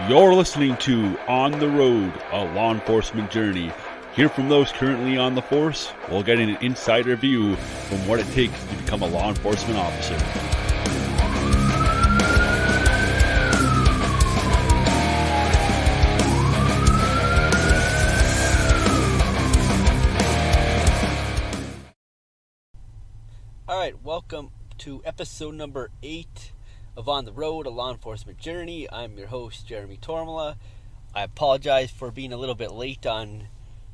You're listening to On the Road, a law enforcement journey. Hear from those currently on the force while getting an insider view from what it takes to become a law enforcement officer. Alright, welcome to episode number 8 of On the Road, a law enforcement journey. I'm your host, Jeremy Tormala. I apologize for being a little bit late on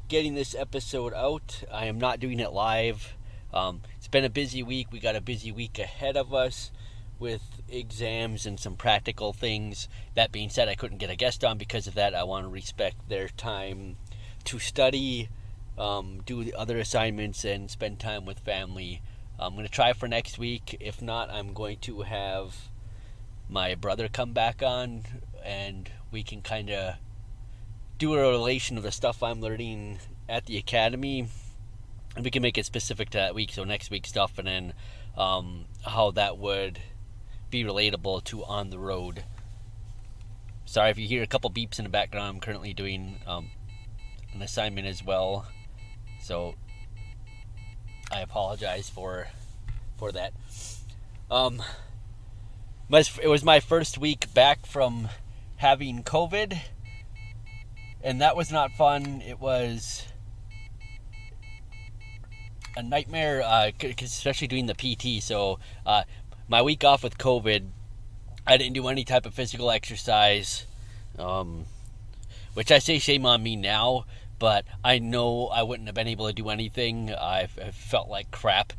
getting this episode out. I am not doing it live. It's been a busy week. We got a busy week ahead of us with exams and some practical things. That being said, I couldn't get a guest on because of that. I want to respect their time to study, do the other assignments, and spend time with family. I'm going to try for next week. If not, I'm going to have my brother come back on, and we can kind of do a relation of the stuff I'm learning at the academy, and we can make it specific to that week, so next week's stuff, and then how that would be relatable to On the Road. Sorry if you hear a couple beeps in the background. I'm currently doing an assignment as well, so I apologize for that. It was my first week back from having COVID, and that was not fun. It was a nightmare, especially doing the PT. So my week off with COVID, I didn't do any type of physical exercise, which I say shame on me now, but I know I wouldn't have been able to do anything. I felt like crap.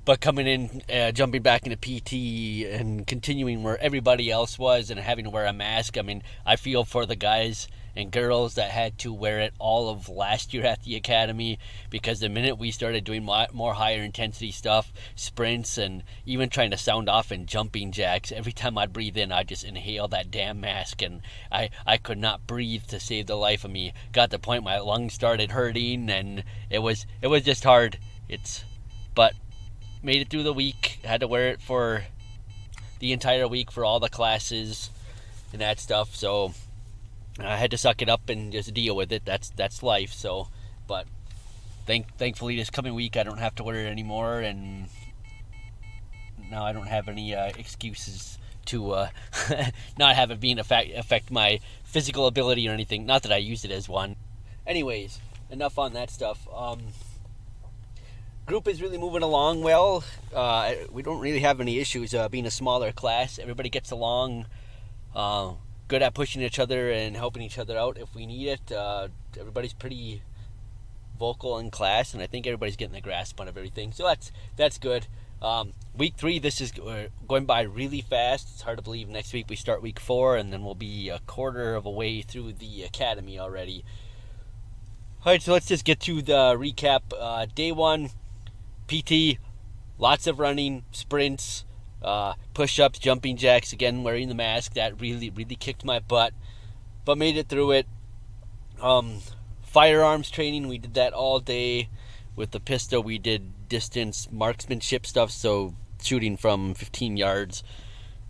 But coming in, jumping back into PT and continuing where everybody else was and having to wear a mask, I mean, I feel for the guys and girls that had to wear it all of last year at the academy, because the minute we started doing more higher intensity stuff, sprints, and even trying to sound off and jumping jacks, every time I'd breathe in, I'd just inhale that damn mask, and I could not breathe to save the life of me. Got to the point my lungs started hurting, and it was just hard. But made it through the week. Had to wear it for the entire week for all the classes and that stuff, so I had to suck it up and just deal with it. That's life. So, but thankfully this coming week I don't have to wear it anymore, and now I don't have any excuses to not have it affect my physical ability or anything. Not that I use it as one. Anyways, enough on that stuff. Group is really moving along well. We don't really have any issues being a smaller class. Everybody gets along, good at pushing each other and helping each other out if we need it. Everybody's pretty vocal in class, and I think everybody's getting the grasp on everything. So that's good. Week 3, this is going by really fast. It's hard to believe next week we start week 4, and then we'll be a quarter of a way through the academy already. All right, so let's just get to the recap. Day 1. PT, lots of running, sprints, push-ups, jumping jacks, again wearing the mask. That really kicked my butt, but made it through it. Firearms training, we did that all day. With the pistol, we did distance marksmanship stuff, so shooting from 15 yards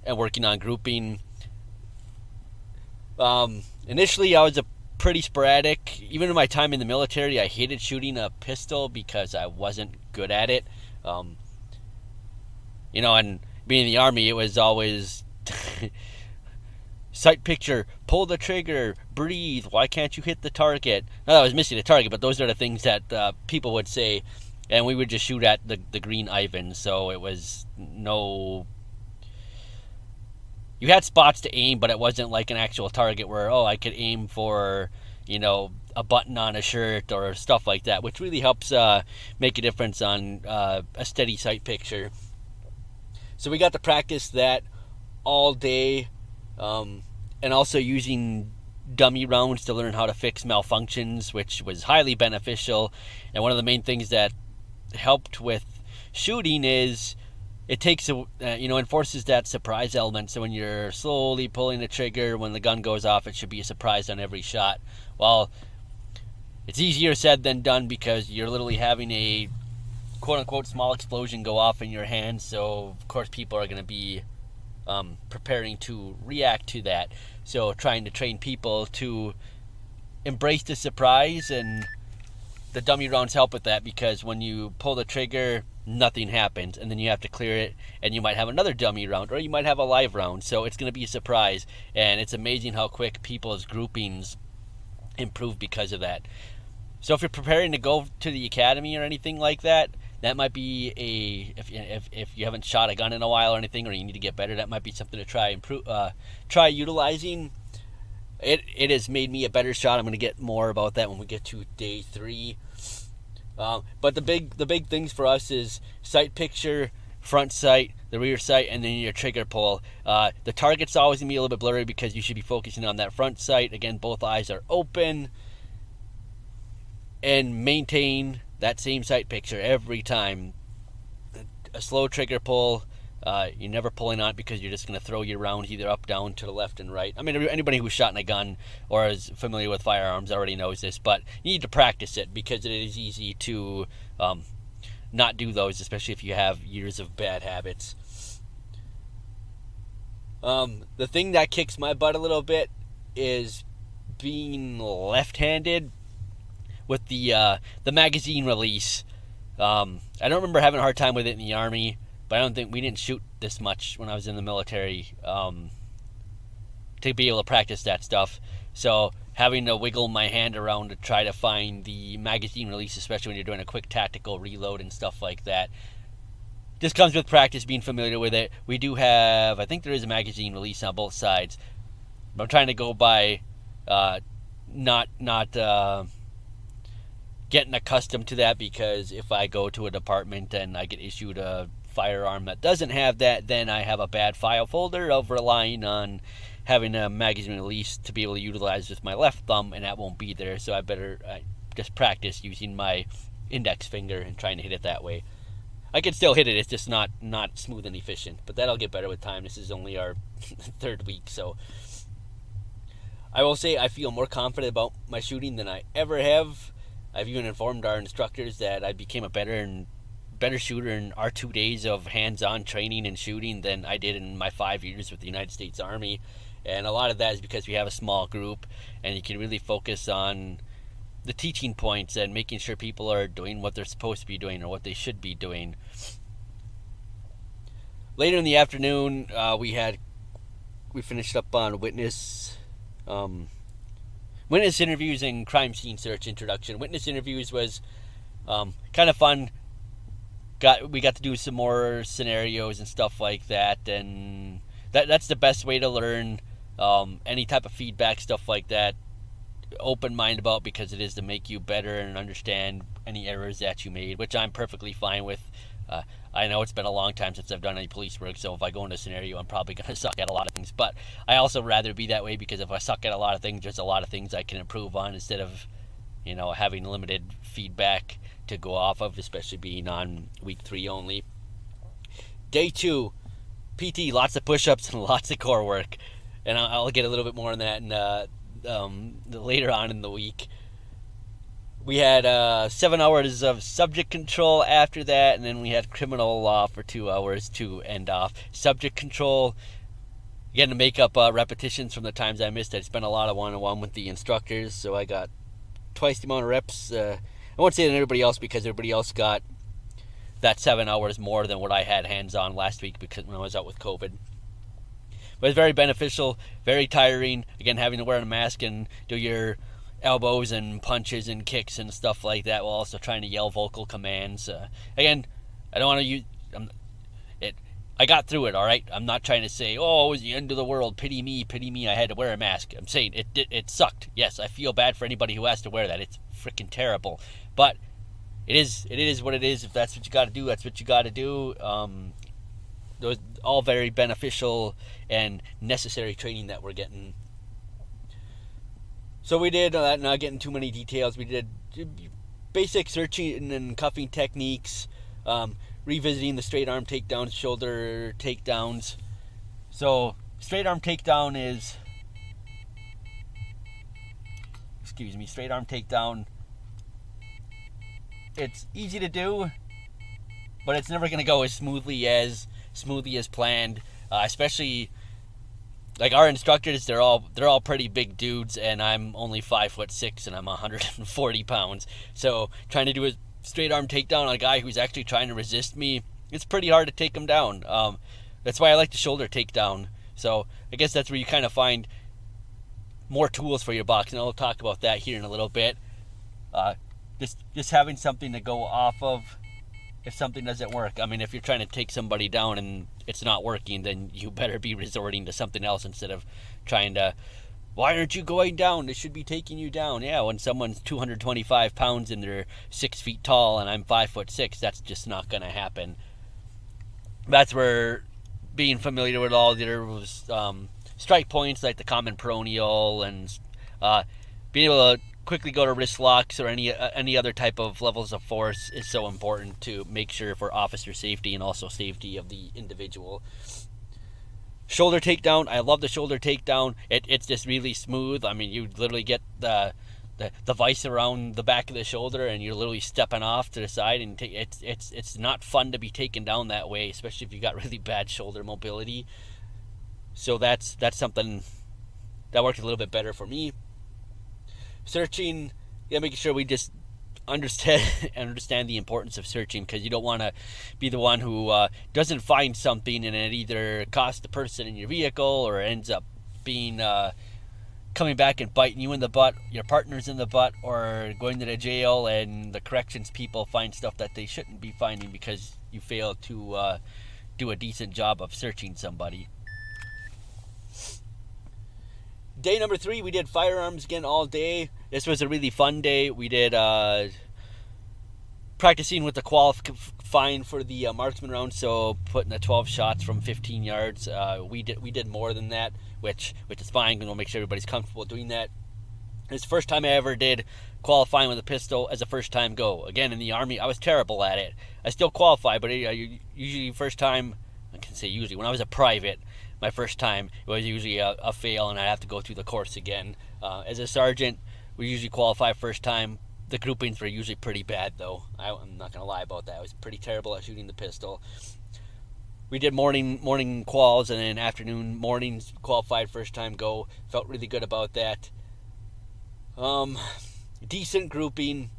and working on grouping. Initially, I was pretty sporadic. Even in my time in the military, I hated shooting a pistol because I wasn't good at it. And being in the Army, it was always sight picture, pull the trigger, breathe, why can't you hit the target? Not that I was missing the target, but those are the things that people would say, and we would just shoot at the green Ivan, so it was no... You had spots to aim, but it wasn't like an actual target where, I could aim for, a button on a shirt or stuff like that, which really helps make a difference on a steady sight picture. So we got to practice that all day, and also using dummy rounds to learn how to fix malfunctions, which was highly beneficial. And one of the main things that helped with shooting is it takes enforces that surprise element. So when you're slowly pulling the trigger, when the gun goes off, it should be a surprise on every shot. Well, it's easier said than done, because you're literally having a quote-unquote small explosion go off in your hands. So of course people are going to be preparing to react to that. So trying to train people to embrace the surprise, and the dummy rounds help with that, because when you pull the trigger, nothing happens, and then you have to clear it, and you might have another dummy round, or you might have a live round. So it's going to be a surprise, and it's amazing how quick people's groupings improve because of that. So if you're preparing to go to the academy or anything like that, that might be if you haven't shot a gun in a while or anything, or you need to get better, that might be something to try utilizing. It has made me a better shot. I'm going to get more about that when we get to day 3. But the big things for us is sight picture, front sight, the rear sight, and then your trigger pull. The target's always going to be a little bit blurry because you should be focusing on that front sight. Again, both eyes are open. And maintain that same sight picture every time. A slow trigger pull, you're never pulling on it because you're just going to throw your rounds either up, down, to the left, and right. I mean, anybody who's shot in a gun or is familiar with firearms already knows this, but you need to practice it because it is easy to not do those, especially if you have years of bad habits. The thing that kicks my butt a little bit is being left-handed with the magazine release. I don't remember having a hard time with it in the Army, but I don't think we didn't shoot this much when I was in the military to be able to practice that stuff. So having to wiggle my hand around to try to find the magazine release, especially when you're doing a quick tactical reload and stuff like that, just comes with practice, being familiar with it. We do have, I think there is a magazine release on both sides, but I'm trying to go by not getting accustomed to that, because if I go to a department and I get issued a firearm that doesn't have that, then I have a bad file folder of relying on having a magazine release to be able to utilize with my left thumb, and that won't be there. So I better just practice using my index finger and trying to hit it that way. I can still hit it, it's just not smooth and efficient, but that'll get better with time. This is only our 3rd week, so I will say I feel more confident about my shooting than I ever have. I've even informed our instructors that I became a better shooter in our 2 days of hands-on training and shooting than I did in my 5 years with the United States Army. And a lot of that is because we have a small group, and you can really focus on the teaching points and making sure people are doing what they're supposed to be doing or what they should be doing. Later in the afternoon, we finished up on witness interviews and crime scene search introduction. Witness interviews was kind of fun. We got to do some more scenarios and stuff like that, and that's the best way to learn any type of feedback, stuff like that. Open mind about, because it is to make you better and understand any errors that you made, which I'm perfectly fine with. I know it's been a long time since I've done any police work, so if I go into a scenario, I'm probably going to suck at a lot of things. But I also rather be that way, because if I suck at a lot of things, there's a lot of things I can improve on instead of, having limited feedback to go off of, especially being on week 3 only. Day 2, PT, lots of push-ups and lots of core work. And I'll get a little bit more on that later on in the week. We had 7 hours of subject control after that, and then we had criminal law for 2 hours to end off. Subject control, again, to make up repetitions from the times I missed. I spent a lot of one-on-one with the instructors, so I got twice the amount of reps. I won't say than everybody else, because everybody else got that 7 hours more than what I had hands-on last week, because when I was out with COVID. But it's very beneficial, very tiring. Again, having to wear a mask and do your elbows and punches and kicks and stuff like that, while also trying to yell vocal commands. Again, I don't want to use it. I got through it, all right? I'm not trying to say, oh, it was the end of the world, pity me, I had to wear a mask. I'm saying it sucked. Yes, I feel bad for anybody who has to wear that. It's freaking terrible. But it is what it is. If that's what you got to do, that's what you got to do. Those all very beneficial and necessary training that we're getting. So we did, not getting too many details, we did basic searching and cuffing techniques, revisiting the straight arm takedowns, shoulder takedowns. So straight arm takedown is, straight arm takedown, it's easy to do, but it's never going to go as smoothly as planned. especially like our instructors. They're all pretty big dudes, and I'm only 5'6" and I'm 140 pounds. So trying to do a straight arm takedown on a guy who's actually trying to resist me, it's pretty hard to take him down. That's why I like the shoulder takedown. So I guess that's where you kind of find more tools for your box, and I'll talk about that here in a little bit. Just having something to go off of if something doesn't work. I mean, if you're trying to take somebody down and it's not working, then you better be resorting to something else instead of trying to, why aren't you going down? This should be taking you down. Yeah, when someone's 225 pounds and they're 6 feet tall and I'm 5'6", that's just not going to happen. That's where being familiar with all the other strike points like the common peroneal and being able to quickly go to wrist locks or any other type of levels of force is so important to make sure for officer safety and also safety of the individual. Shoulder takedown, I love the shoulder takedown. It's just really smooth. I mean, you literally get the vice around the back of the shoulder and you're literally stepping off to the side, and it's not fun to be taken down that way, especially if you got really bad shoulder mobility. So that's something that worked a little bit better for me. Searching, making sure we just understand the importance of searching, because you don't want to be the one who doesn't find something and it either costs the person in your vehicle or ends up being coming back and biting you in the butt, your partner's in the butt, or going to the jail and the corrections people find stuff that they shouldn't be finding because you failed to do a decent job of searching somebody. Day number 3, we did firearms again all day. This was a really fun day. We did practicing with the qualifying for the marksman round, so putting the 12 shots from 15 yards. We did more than that, which is fine. We'll make sure everybody's comfortable doing that. It's the first time I ever did qualifying with a pistol as a first-time go. Again, in the Army, I was terrible at it. I still qualify, but usually first time, I can say usually, when I was a private, my first time, it was usually a fail, and I have to go through the course again. As a sergeant, we usually qualify first time. The groupings were usually pretty bad, though. I'm not going to lie about that. I was pretty terrible at shooting the pistol. We did morning quals, and then afternoon mornings qualified first time go. Felt really good about that. Decent grouping.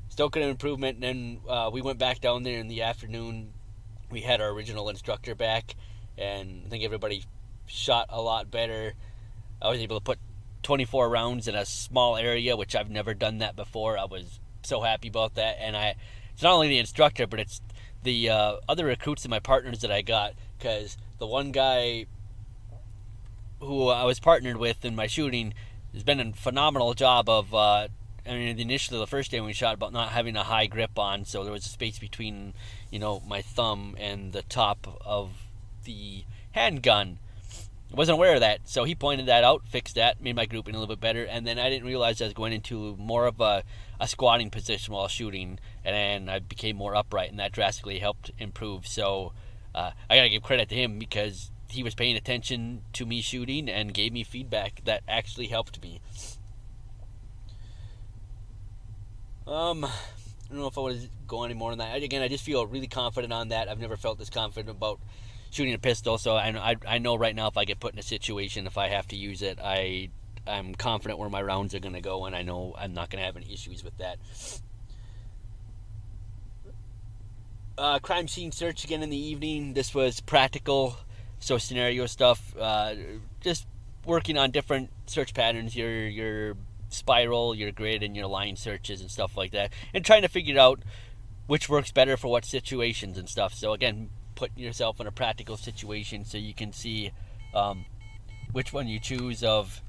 Still could have improvement. And then we went back down there in the afternoon. We had our original instructor back, and I think everybody shot a lot better. I was able to put 24 rounds in a small area, which I've never done that before. I was so happy about that. And it's not only the instructor, but it's the other recruits and my partners that I got, because the one guy who I was partnered with in my shooting has been a phenomenal job of initially the first day when we shot, about not having a high grip on, so there was a space between my thumb and the top of the handgun. I wasn't aware of that, so he pointed that out, fixed that, made my grouping a little bit better, and then I didn't realize I was going into more of a squatting position while shooting, and then I became more upright, and that drastically helped improve. So I gotta give credit to him, because he was paying attention to me shooting and gave me feedback that actually helped me. I don't know if I want to go any more on that. Again, I just feel really confident on that. I've never felt this confident about shooting a pistol, so I know right now if I get put in a situation, if I have to use it, I'm confident where my rounds are going to go, and I know I'm not going to have any issues with that. Crime scene search again in the evening. This was practical, so scenario stuff. Just working on different search patterns, your spiral, your grid, and your line searches and stuff like that, and trying to figure out which works better for what situations and stuff. So again, putting yourself in a practical situation so you can see which one you choose of,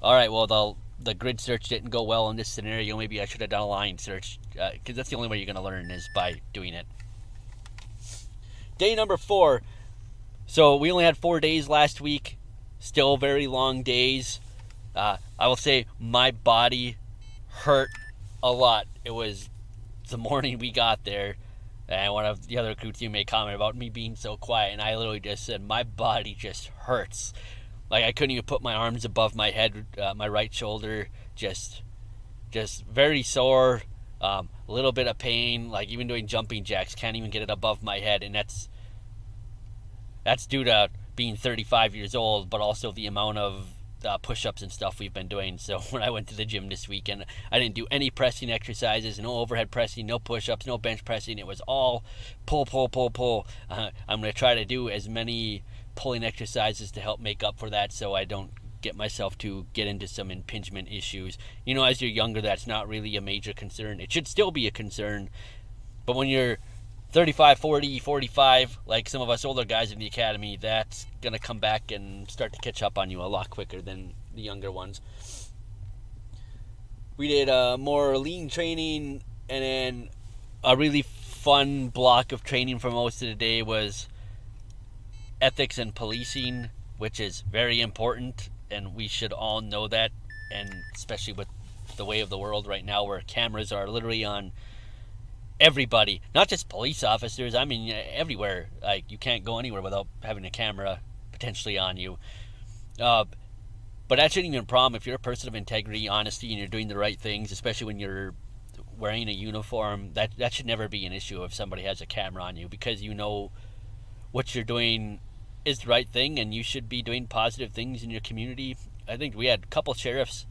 all right, well, the grid search didn't go well in this scenario, maybe I should have done a line search, because that's the only way you're going to learn is by doing it. Day number 4. So we only had 4 days last week, still very long days. I will say my body hurt a lot. It was the morning we got there, and one of the other recruits, you made comment about me being so quiet, and I literally just said, my body just hurts. Like, I couldn't even put my arms above my head, my right shoulder, just very sore, a little bit of pain, like even doing jumping jacks, can't even get it above my head, and that's that's due to being 35 years old, but also the amount of push-ups and stuff we've been doing. So when I went to the gym this weekend, I didn't do any pressing exercises, no overhead pressing, no push-ups, no bench pressing. It was all pull, pull, pull, pull. I'm going to try to do as many pulling exercises to help make up for that, so I don't get myself to get into some impingement issues. You know, as you're younger, that's not really a major concern. It should still be a concern, but when you're 35, 40, 45, like some of us older guys in the academy, that's going to come back and start to catch up on you a lot quicker than the younger ones. We did more lean training, and then a really fun block of training for most of the day was ethics and policing, which is very important, and we should all know that, and especially with the way of the world right now where cameras are literally on everybody, not just police officers. I mean, everywhere. Like, you can't go anywhere without having a camera potentially on you. But that shouldn't even be a problem if you're a person of integrity, honesty, and you're doing the right things, especially when you're wearing a uniform. That should never be an issue if somebody has a camera on you, because you know what you're doing is the right thing, and you should be doing positive things in your community. I think we had a couple sheriffs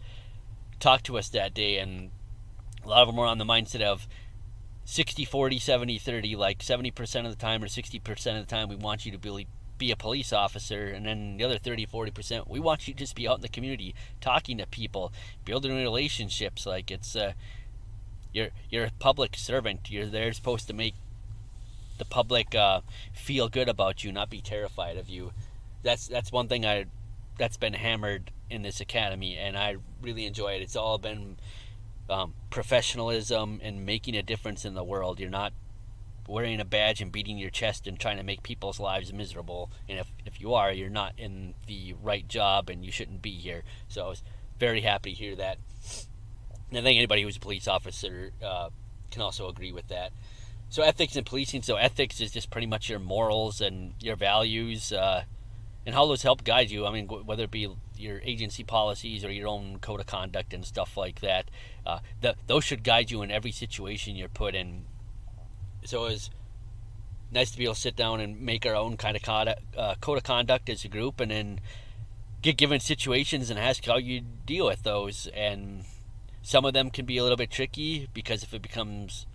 talk to us that day, and a lot of them were on the mindset of 60, 40, 70, 30, like 70% of the time or 60% of the time we want you to be a police officer, and then the other 30, 40% we want you to just be out in the community talking to people, building relationships. Like, it's you're a public servant. You're there supposed to make the public feel good about you, not be terrified of you. That's one thing that's been hammered in this academy, and I really enjoy it. It's all been professionalism and making a difference in the world. You're not wearing a badge and beating your chest and trying to make people's lives miserable. And if you are, you're not in the right job and you shouldn't be here. So I was very happy to hear that. And I think anybody who's a police officer can also agree with that. So ethics and policing. So ethics is just pretty much your morals and your values, and how those help guide you. I mean, whether it be your agency policies or your own code of conduct and stuff like that, those should guide you in every situation you're put in. So it's nice to be able to sit down and make our own kind of code of conduct as a group, and then get given situations and ask how you deal with those. And some of them can be a little bit tricky, because if it becomes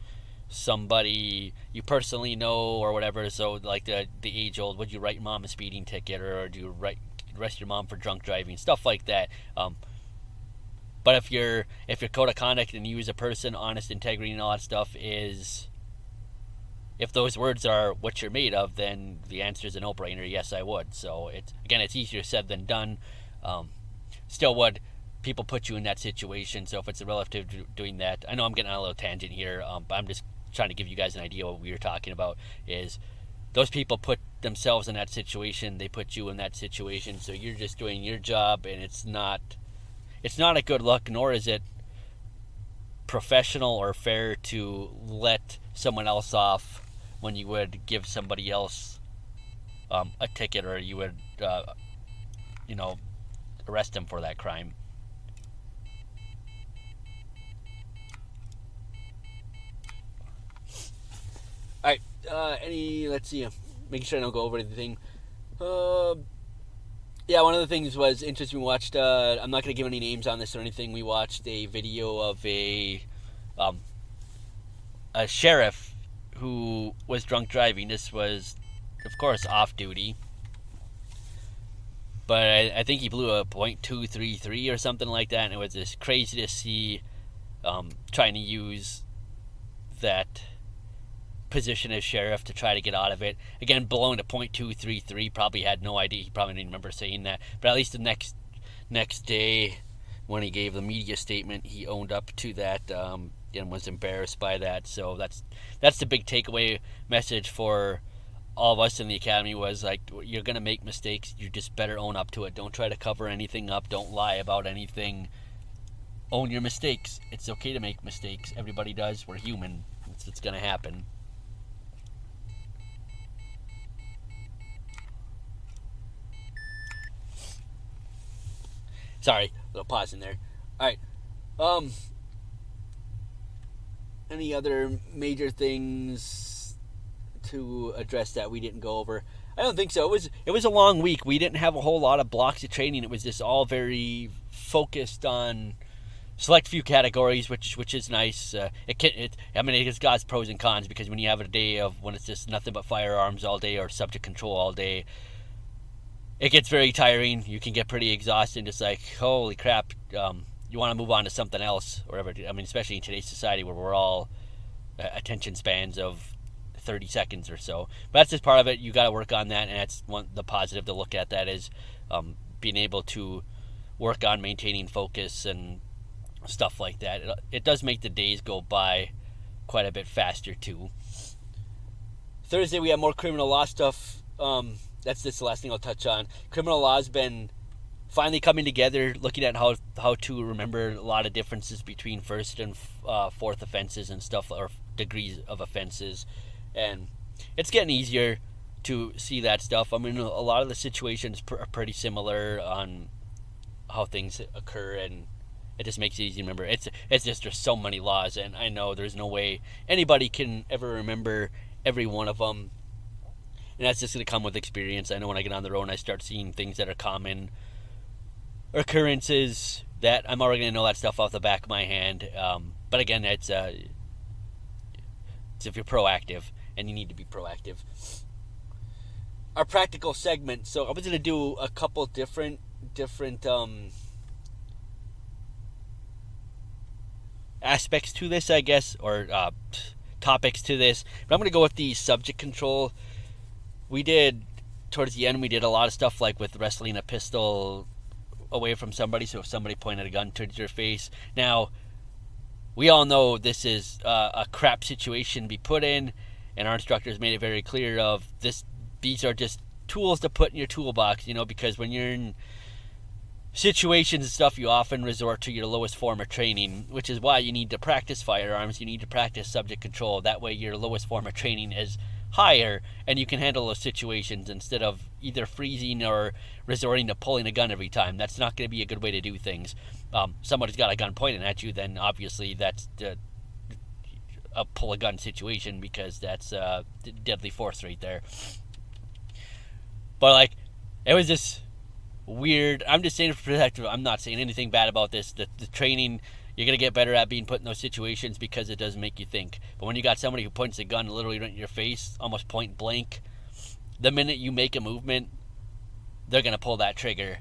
somebody you personally know or whatever, so like the age old, would you write your mom a speeding ticket, or do you arrest your mom for drunk driving, stuff like that. But if your code of conduct and you as a person, honest, integrity, and all that stuff is, if those words are what you're made of, then the answer is a no-brainer. Yes, I would. So it's easier said than done. Still, would people put you in that situation? So if it's a relative doing that, I know I'm getting on a little tangent here, but I'm just trying to give you guys an idea what we were talking about. Is those people put themselves in that situation, they put you in that situation, so you're just doing your job, and it's not a good look, nor is it professional or fair to let someone else off when you would give somebody else a ticket, or you would arrest them for that crime. All right. Let's see. Making sure I don't go over anything. Yeah, one of the things was interesting. We watched. I'm not going to give any names on this or anything. We watched a video of a sheriff who was drunk driving. This was, of course, off duty, but I think he blew a .233 or something like that, and it was just crazy to see trying to use that position as sheriff to try to get out of it. Again, blowing to .233, probably had no idea. He probably didn't remember saying that. But at least the next day, when he gave the media statement, he owned up to that and was embarrassed by that. So that's the big takeaway message for all of us in the academy, was like, you're going to make mistakes. You just better own up to it. Don't try to cover anything up. Don't lie about anything. Own your mistakes. It's okay to make mistakes. Everybody does. We're human. It's going to happen. Sorry, a little pause in there. Alright. Any other major things to address that we didn't go over? I don't think so. It was a long week. We didn't have a whole lot of blocks of training. It was just all very focused on select few categories, which is nice. It's got pros and cons, because when you have a day of when it's just nothing but firearms all day or subject control all day, it gets very tiring. You can get pretty exhausted. Just like, holy crap, you want to move on to something else or whatever. I mean, especially in today's society where we're all attention spans of 30 seconds or so. But that's just part of it. You got to work on that, and that's the positive to look at. That is being able to work on maintaining focus and stuff like that. It does make the days go by quite a bit faster too. Thursday we have more criminal law stuff. That's just the last thing I'll touch on. Criminal law has been finally coming together, looking at how to remember a lot of differences between first and fourth offenses and stuff, or degrees of offenses, and it's getting easier to see that stuff. I mean, a lot of the situations are pretty similar on how things occur, and it just makes it easy to remember. It's just there's so many laws, and I know there's no way anybody can ever remember every one of them, and that's just going to come with experience. I know when I get on the road and I start seeing things that are common occurrences, that I'm already going to know that stuff off the back of my hand. But again, it's if you're proactive, and you need to be proactive. Our practical segment. So I was going to do a couple different aspects to this, I guess, or topics to this. But I'm going to go with the subject control. Towards the end, we did a lot of stuff like with wrestling a pistol away from somebody, so if somebody pointed a gun towards your face. Now, we all know this is a crap situation to be put in, and our instructors made it very clear of this. These are just tools to put in your toolbox, because when you're in situations and stuff, you often resort to your lowest form of training, which is why you need to practice firearms. You need to practice subject control. That way your lowest form of training is higher, and you can handle those situations instead of either freezing or resorting to pulling a gun every time. That's not going to be a good way to do things. Somebody's got a gun pointing at you, then obviously that's a pull a gun situation, because that's deadly force right there. But like, it was just weird. I'm just saying for protective. I'm not saying anything bad about this. The training, you're going to get better at being put in those situations because it does make you think. But when you got somebody who points a gun literally right in your face, almost point blank, the minute you make a movement, they're going to pull that trigger.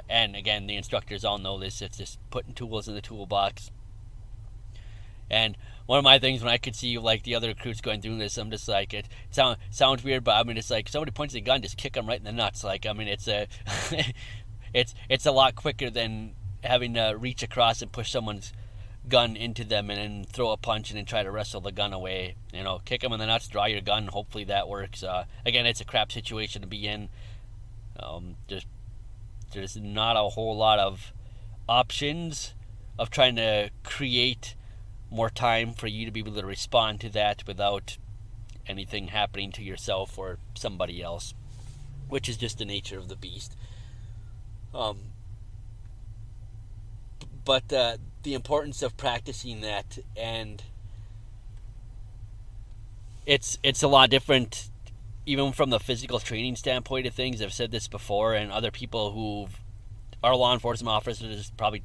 And again, the instructors all know this. It's just putting tools in the toolbox. And one of my things when I could see like the other recruits going through this, I'm just like, it sounds weird, but I mean, it's like somebody points a gun, just kick them right in the nuts. Like, I mean, it's a lot quicker than having to reach across and push someone's gun into them and then throw a punch and then try to wrestle the gun away. Kick them in the nuts, draw your gun. Hopefully that works. Again, it's a crap situation to be in. There's not a whole lot of options of trying to create more time for you to be able to respond to that without anything happening to yourself or somebody else, which is just the nature of the beast. But the importance of practicing that, and it's a lot different even from the physical training standpoint of things. I've said this before, and other people who are law enforcement officers probably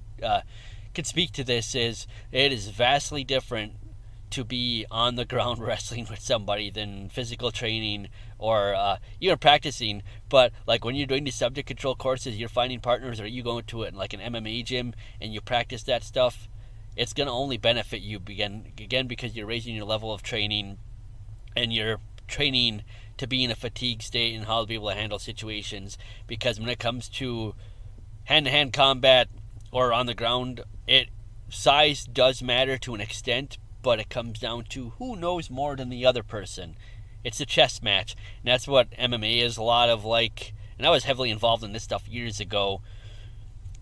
could speak to this, is it is vastly different to be on the ground wrestling with somebody than physical training or even practicing. But like when you're doing these subject control courses, you're finding partners, or you go into it in like an MMA gym and you practice that stuff, it's going to only benefit you again because you're raising your level of training, and you're training to be in a fatigue state and how to be able to handle situations. Because when it comes to hand-to-hand combat or on the ground, size does matter to an extent, but it comes down to who knows more than the other person. It's a chess match, and that's what MMA is a lot of like. And I was heavily involved in this stuff years ago,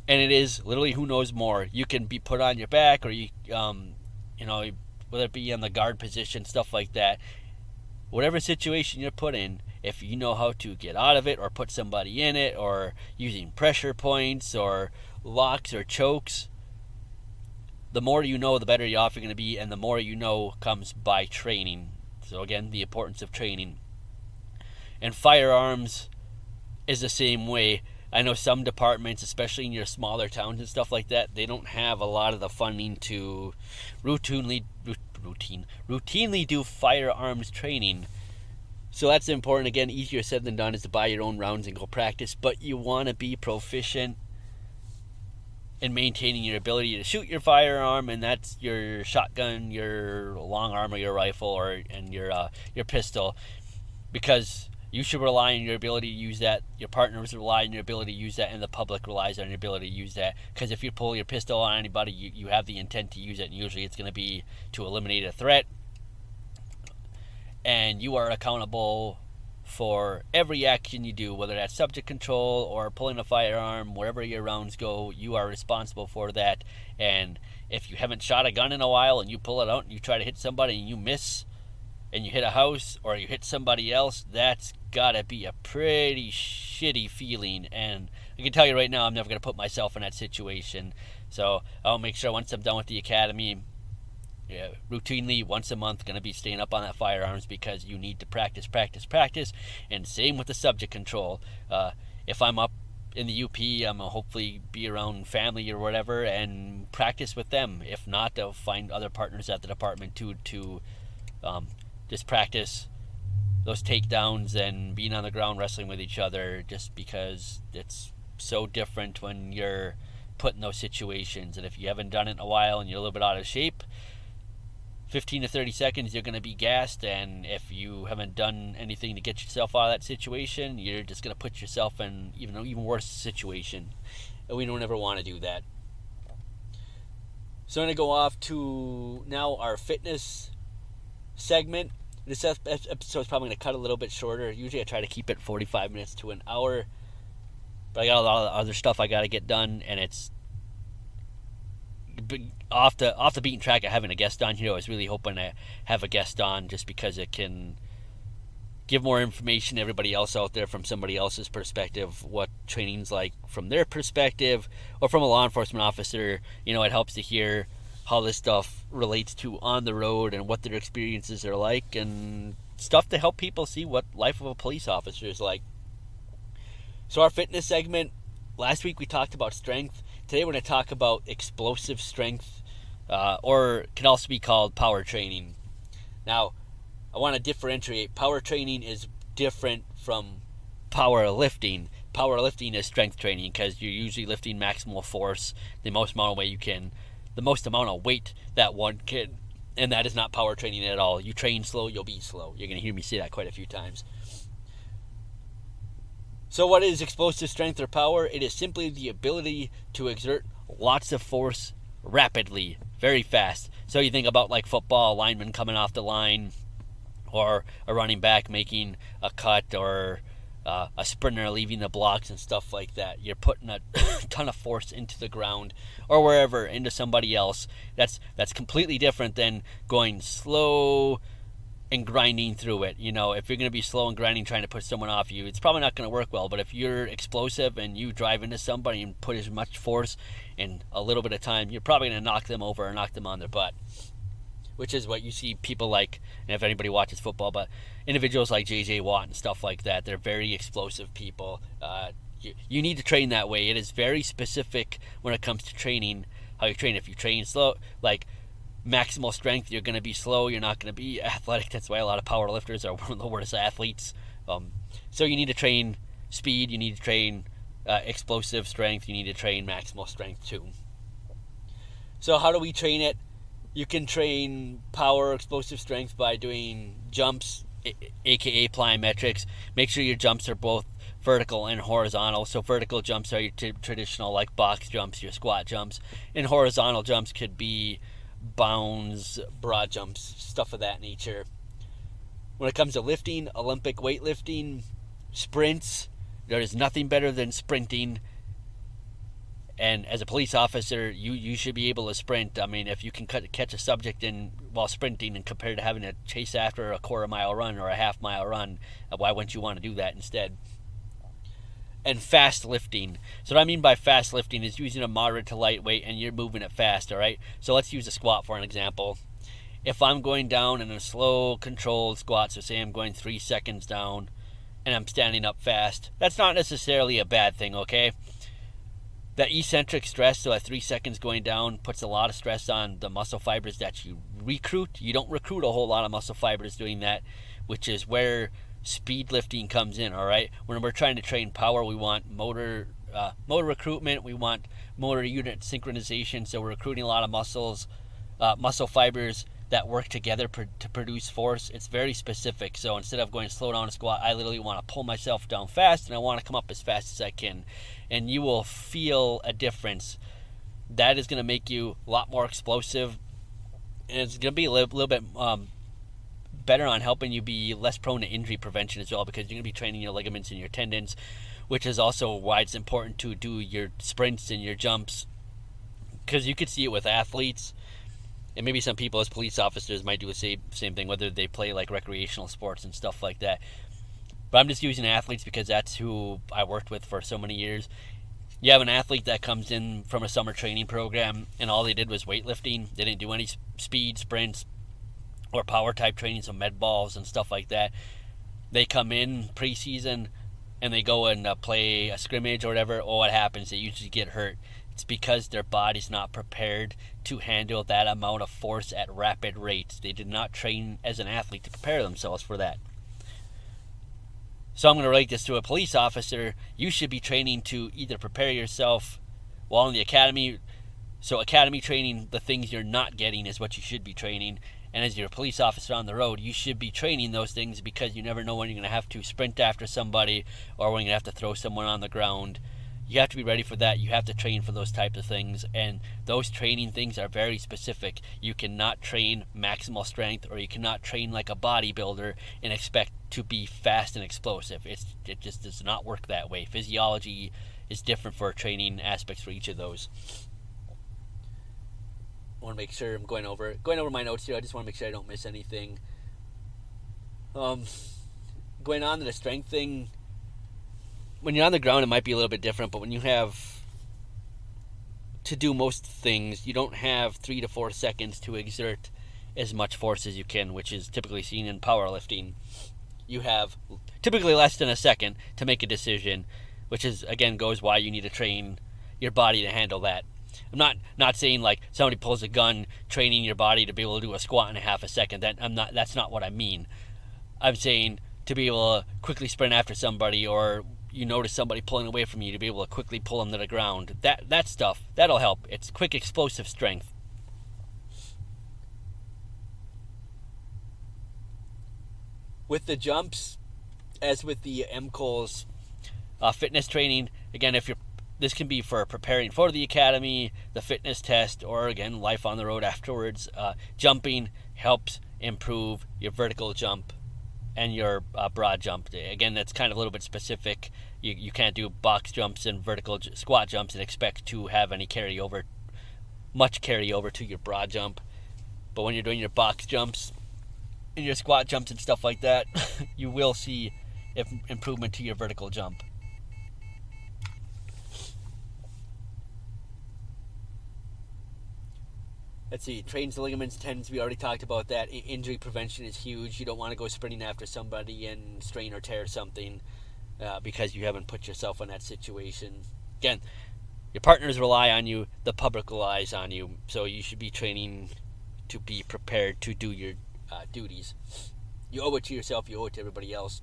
and it is literally who knows more. You can be put on your back, or you whether it be in the guard position, stuff like that. Whatever situation you're put in, if you know how to get out of it or put somebody in it, or using pressure points or locks or chokes, the more you know, the better you're off you're going to be, and the more you know comes by training. So again, the importance of training. And firearms is the same way. I know some departments, especially in your smaller towns and stuff like that, they don't have a lot of the funding to routinely do firearms training. So that's important. Again, easier said than done is to buy your own rounds and go practice, but you want to be proficient in maintaining your ability to shoot your firearm, and that's your shotgun, your long arm, or your rifle, and your pistol, because you should rely on your ability to use that. Your partners rely on your ability to use that, and the public relies on your ability to use that. Because if you pull your pistol on anybody, you have the intent to use it, and usually it's going to be to eliminate a threat. And you are accountable for every action you do, whether that's subject control or pulling a firearm. Wherever your rounds go, you are responsible for that. And if you haven't shot a gun in a while and you pull it out and you try to hit somebody and you miss, and you hit a house or you hit somebody else, that's gotta be a pretty shitty feeling. And I can tell you right now, I'm never gonna put myself in that situation. So I'll make sure once I'm done with the academy, routinely once a month, gonna be staying up on that firearms, because you need to practice. And same with the subject control. If I'm up in the UP, I'm gonna hopefully be around family or whatever and practice with them. If not, I'll find other partners at the department to just practice those takedowns and being on the ground wrestling with each other, just because it's so different when you're put in those situations. And if you haven't done it in a while and you're a little bit out of shape, 15 to 30 seconds you're going to be gassed, and if you haven't done anything to get yourself out of that situation, you're just going to put yourself in even worse situation, and we don't ever want to do that. So I'm going to go off to now our fitness segment. This episode is probably going to cut a little bit shorter. Usually I try to keep it 45 minutes to an hour, but I got a lot of other stuff I got to get done, and it's off the beaten track of having a guest on here. I was really hoping to have a guest on just because it can give more information to everybody else out there from somebody else's perspective, what training's like from their perspective, or from a law enforcement officer. It helps to hear how this stuff relates to on the road and what their experiences are like, and stuff to help people see what life of a police officer is like. So our fitness segment, last week we talked about strength. Today we're going to talk about explosive strength, or can also be called power training. Now, I want to differentiate. Power training is different from power lifting. Power lifting is strength training, because you're usually lifting maximal force, the most amount of weight that one can, and that is not power training at all. You train slow, you'll be slow. You're going to hear me say that quite a few times. So what is explosive strength or power? It is simply the ability to exert lots of force rapidly, very fast. So you think about like football, a lineman coming off the line, or a running back making a cut, or a sprinter leaving the blocks and stuff like that. You're putting a ton of force into the ground or wherever, into somebody else. That's completely different than going slow and grinding through it. If you're going to be slow and grinding trying to put someone off you, it's probably not going to work well. But if you're explosive and you drive into somebody and put as much force in a little bit of time, you're probably going to knock them over or knock them on their butt, which is what you see people like, and if anybody watches football, but individuals like J.J. Watt and stuff like that, they're very explosive people. You need to train that way. It is very specific when it comes to training, how you train. If you train slow, like maximal strength, you're going to be slow, you're not going to be athletic. That's why a lot of power lifters are one of the worst athletes. So you need to train speed, you need to train explosive strength, you need to train maximal strength too. So how do we train it? You can train power, explosive strength by doing jumps, aka plyometrics. Make sure your jumps are both vertical and horizontal. So vertical jumps are your traditional like box jumps, your squat jumps, and horizontal jumps could be bounds, broad jumps, stuff of that nature. When it comes to lifting, Olympic weightlifting, sprints, there is nothing better than sprinting. And as a police officer, you should be able to sprint. I mean, if you can catch a subject while sprinting, and compared to having to chase after a quarter-mile run or a half-mile run, why wouldn't you want to do that instead? And fast lifting. So what I mean by fast lifting is using a moderate to light weight and you're moving it fast, all right? So let's use a squat for an example. If I'm going down in a slow, controlled squat, so say I'm going 3 seconds down, and I'm standing up fast. That's not necessarily a bad thing, okay? That eccentric stress, so at 3 seconds going down, puts a lot of stress on the muscle fibers that you recruit. You don't recruit a whole lot of muscle fibers doing that, which is where speed lifting comes in, all right? When we're trying to train power, we want motor recruitment, we want motor unit synchronization, so we're recruiting a lot of muscle fibers that work together to produce force. It's very specific. So instead of going slow down a squat, I literally want to pull myself down fast, and I want to come up as fast as I can. And you will feel a difference. That is going to make you a lot more explosive, and it's going to be a little bit better on helping you be less prone to injury prevention as well, because you're going to be training your ligaments and your tendons, which is also why it's important to do your sprints and your jumps, because you could see it with athletes. And maybe some people as police officers might do the same thing, whether they play like recreational sports and stuff like that. But I'm just using athletes because that's who I worked with for so many years. You have an athlete that comes in from a summer training program and all they did was weightlifting. They didn't do any speed, sprints, or power type training, so med balls and stuff like that. They come in preseason and they go and play a scrimmage or whatever. Oh, what happens? They usually get hurt. It's because their body's not prepared to handle that amount of force at rapid rates. They did not train as an athlete to prepare themselves for that. So I'm going to relate this to a police officer. You should be training to either prepare yourself while in the academy. So academy training, the things you're not getting is what you should be training. And as you're a police officer on the road, you should be training those things, because you never know when you're going to have to sprint after somebody or when you're going to have to throw someone on the ground. You have to be ready for that. You have to train for those types of things, and those training things are very specific. You cannot train maximal strength, or you cannot train like a bodybuilder and expect to be fast and explosive. It just does not work that way. Physiology is different for training aspects for each of those. I want to make sure I'm going over my notes here. I just want to make sure I don't miss anything. Going on to the strength thing. When you're on the ground, it might be a little bit different, but when you have to do most things, you don't have 3 to 4 seconds to exert as much force as you can, which is typically seen in powerlifting. You have typically less than a second to make a decision, which is, again, goes why you need to train your body to handle that. I'm not saying like somebody pulls a gun, training your body to be able to do a squat in a half a second. That's not what I mean. I'm saying to be able to quickly sprint after somebody, or you notice somebody pulling away from you, to be able to quickly pull them to the ground. That stuff, that'll help. It's quick, explosive strength. With the jumps, as with the MCOLs, fitness training, again, this can be for preparing for the academy, the fitness test, or again, life on the road afterwards. Jumping helps improve your vertical jump and your broad jump. Again, that's kind of a little bit specific. You can't do box jumps and vertical squat jumps and expect to have any much carryover to your broad jump. But when you're doing your box jumps and your squat jumps and stuff like that, you will see improvement to your vertical jump. Let's see, trains the ligaments, tendons, we already talked about that. Injury prevention is huge. You don't want to go sprinting after somebody and strain or tear something because you haven't put yourself in that situation. Again, your partners rely on you, the public relies on you, so you should be training to be prepared to do your duties. You owe it to yourself, you owe it to everybody else.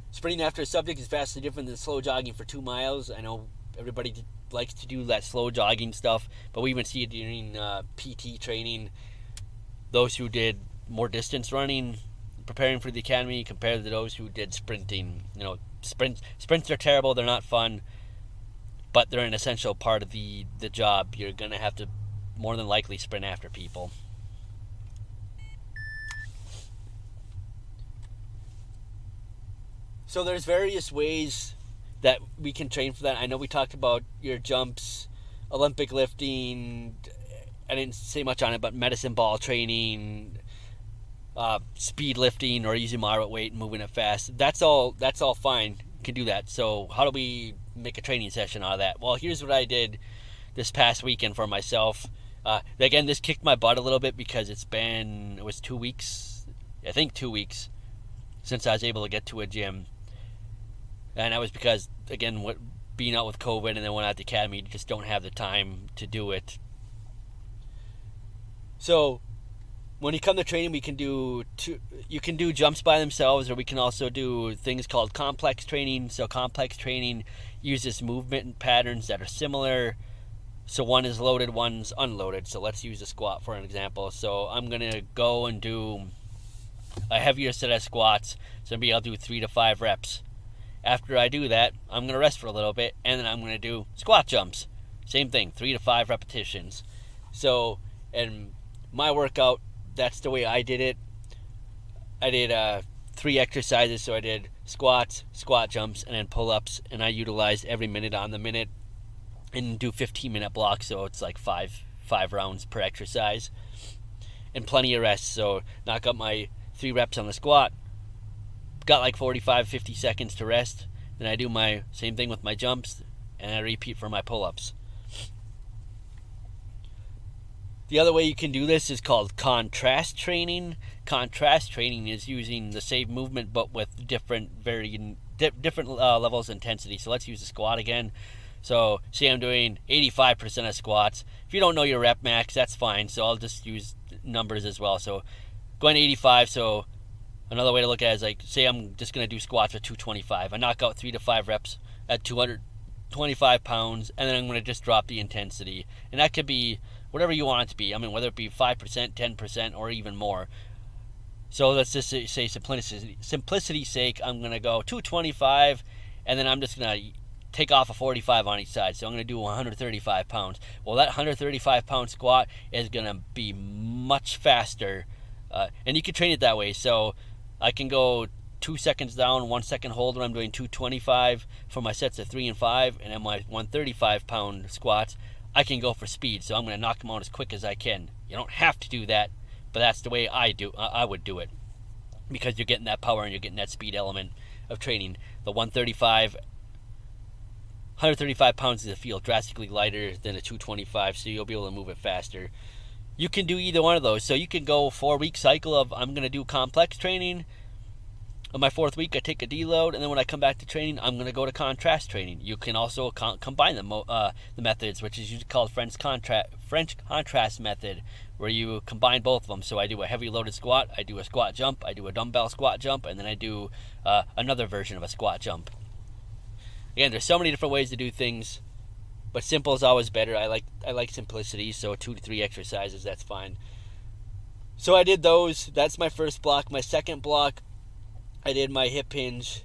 Sprinting after a subject is vastly different than slow jogging for 2 miles. I know everybody likes to do that slow jogging stuff, but we even see it during PT training. Those who did more distance running, preparing for the academy, compared to those who did sprinting. Sprints are terrible, they're not fun, but they're an essential part of the job. You're going to have to more than likely sprint after people. So there's various ways that we can train for that. I know we talked about your jumps, Olympic lifting. I didn't say much on it, but medicine ball training, speed lifting, or using moderate weight and moving it fast. That's all fine. You can do that. So how do we make a training session out of that? Well, here's what I did this past weekend for myself. Again, this kicked my butt a little bit because it was 2 weeks. I think 2 weeks since I was able to get to a gym. And that was because, again, being out with COVID and then when at the academy, you just don't have the time to do it. So when you come to training, you can do jumps by themselves, or we can also do things called complex training. So complex training uses movement patterns that are similar. So one is loaded, one's unloaded. So let's use a squat for an example. So I'm going to go and do a heavier set of squats. So maybe I'll do 3 to 5 reps. After I do that, I'm going to rest for a little bit, and then I'm going to do squat jumps. Same thing, 3 to 5 repetitions. So, and my workout, that's the way I did it. I did 3 exercises, so I did squats, squat jumps, and then pull-ups, and I utilized every minute on the minute and do 15-minute blocks, so it's like 5 rounds per exercise. And plenty of rest, so knock up my 3 reps on the squat, got like 45-50 seconds to rest, then I do my same thing with my jumps, and I repeat for my pull-ups. The other way you can do this is called contrast training. Contrast training is using the same movement but with different levels of intensity. So let's use the squat again. So say I'm doing 85% of squats. If you don't know your rep max, that's fine. So I'll just use numbers as well. So going 85, so another way to look at it is like, say I'm just going to do squats at 225. I knock out 3 to 5 reps at 225 pounds, and then I'm going to just drop the intensity. And that could be whatever you want it to be. I mean, whether it be 5%, 10%, or even more. So let's just say simplicity's sake, I'm going to go 225, and then I'm just going to take off a 45 on each side. So I'm going to do 135 pounds. Well, that 135 pound squat is going to be much faster. And you can train it that way. So I can go 2 seconds down, 1 second hold when I'm doing 225 for my sets of 3 and 5, and then my 135 pound squats, I can go for speed. So I'm going to knock them out as quick as I can. You don't have to do that, but that's the way I would do it, because you're getting that power and you're getting that speed element of training. The 135 pounds is a feel drastically lighter than a 225, so you'll be able to move it faster. You can do either one of those. So you can go 4-week cycle of I'm going to do complex training. On my 4th week, I take a deload, and then when I come back to training, I'm going to go to contrast training. You can also combine the methods, which is usually called French contrast method, where you combine both of them. So I do a heavy loaded squat, I do a squat jump, I do a dumbbell squat jump, and then I do another version of a squat jump. Again, there's so many different ways to do things, but simple is always better. I like simplicity, so 2 to 3 exercises, that's fine. So I did those. That's my first block. My second block, I did my hip hinge.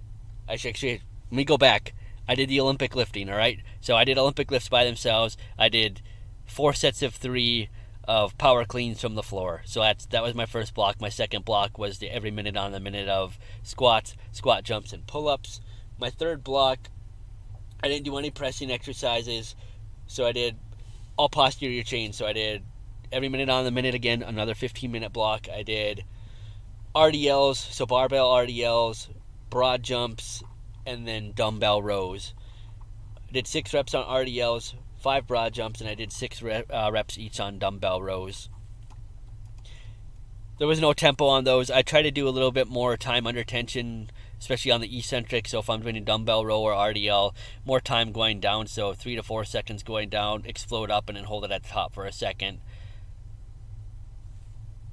Actually, let me go back. I did the Olympic lifting, all right? So I did Olympic lifts by themselves. I did 4 sets of 3 of power cleans from the floor. So that was my first block. My second block was the every minute on the minute of squats, squat jumps, and pull-ups. My third block, I didn't do any pressing exercises, so I did all posterior chains. So I did every minute on the minute again, another 15-minute block. I did RDLs, so barbell RDLs, broad jumps, and then dumbbell rows. I did 6 reps on RDLs, 5 broad jumps, and I did 6 reps each on dumbbell rows. There was no tempo on those. I try to do a little bit more time under tension, especially on the eccentric. So if I'm doing a dumbbell row or RDL, more time going down. So 3 to 4 seconds going down, explode up, and then hold it at the top for a second.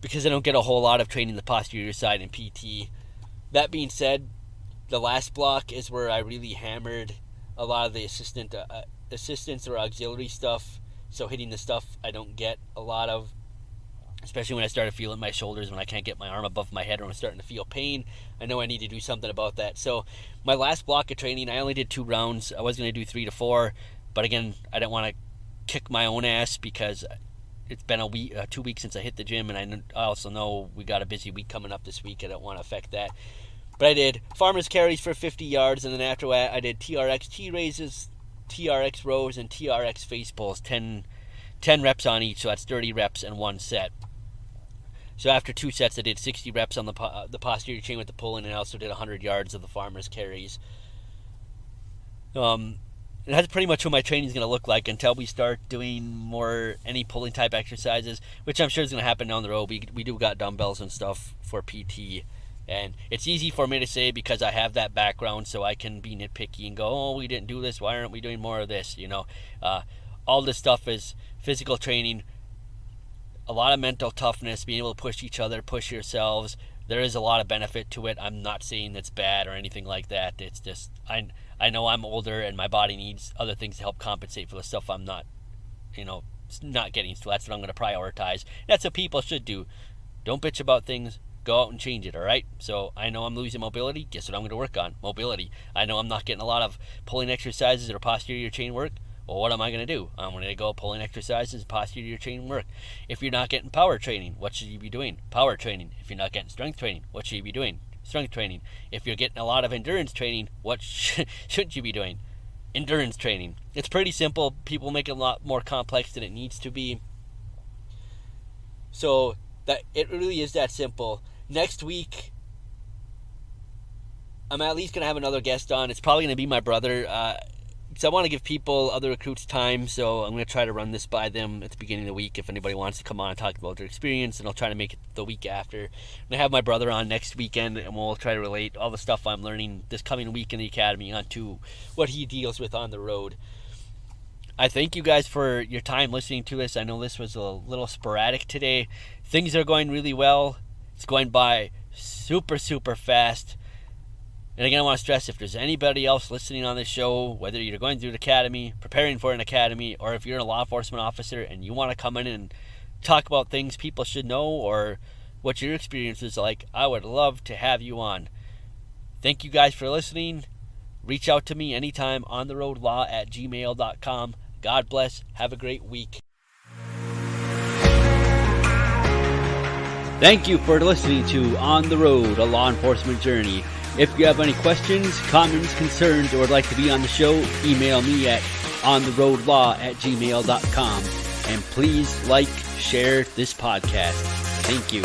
Because I don't get a whole lot of training the posterior side in PT. That being said, the last block is where I really hammered a lot of the assistance or auxiliary stuff. So hitting the stuff I don't get a lot of, especially when I started feeling my shoulders, when I can't get my arm above my head, or I'm starting to feel pain. I know I need to do something about that. So my last block of training, I only did 2 rounds. I was going to do 3 to 4, but again, I didn't want to kick my own ass because it's been 2 weeks since I hit the gym, and I also know we got a busy week coming up this week. I don't want to affect that. But I did farmer's carries for 50 yards, and then after that I did TRX T-raises, TRX rows, and TRX face pulls, 10 reps on each, so that's 30 reps in 1 set. So after 2 sets, I did 60 reps on the posterior chain with the pull-in, and I also did 100 yards of the farmer's carries. That's pretty much what my training is going to look like until we start doing any pulling type exercises, which I'm sure is going to happen down the road. We do got dumbbells and stuff for PT, And it's easy for me to say because I have that background, so I can be nitpicky and go, oh, we didn't do this, why aren't we doing more of this? All this stuff is physical training, a lot of mental toughness, being able to push each other, push yourselves. There is a lot of benefit to it. I'm not saying it's bad or anything like that. It's just I know I'm older and my body needs other things to help compensate for the stuff I'm not getting. So that's what I'm going to prioritize. That's what people should do. Don't bitch about things. Go out and change it, all right? So I know I'm losing mobility. Guess what I'm going to work on? Mobility. I know I'm not getting a lot of pulling exercises or posterior chain work. Well, what am I going to do? I'm going to go pulling exercises, posterior chain work. If you're not getting power training, what should you be doing? Power training. If you're not getting strength training, what should you be doing? Strength training. If you're getting a lot of endurance training, what shouldn't you be doing? Endurance training. It's pretty simple. People make it a lot more complex than it needs to be. So that it really is that simple. Next week, I'm at least going to have another guest on. It's probably going to be my brother. Because I want to give people, other recruits, time, so I'm going to try to run this by them at the beginning of the week. If anybody wants to come on and talk about their experience, and I'll try to make it the week after. I'm going to have my brother on next weekend, and we'll try to relate all the stuff I'm learning this coming week in the academy onto what he deals with on the road. I thank you guys for your time listening to us. I know this was a little sporadic today. Things are going really well. It's going by super, super fast. And again, I want to stress, if there's anybody else listening on this show, whether you're going through an academy, preparing for an academy, or if you're a law enforcement officer and you want to come in and talk about things people should know or what your experience is like, I would love to have you on. Thank you guys for listening. Reach out to me anytime, ontheroadlaw@gmail.com. God bless. Have a great week. Thank you for listening to On the Road, a Law Enforcement Journey. If you have any questions, comments, concerns, or would like to be on the show, email me at ontheroadlaw@gmail.com. And please like, share this podcast. Thank you.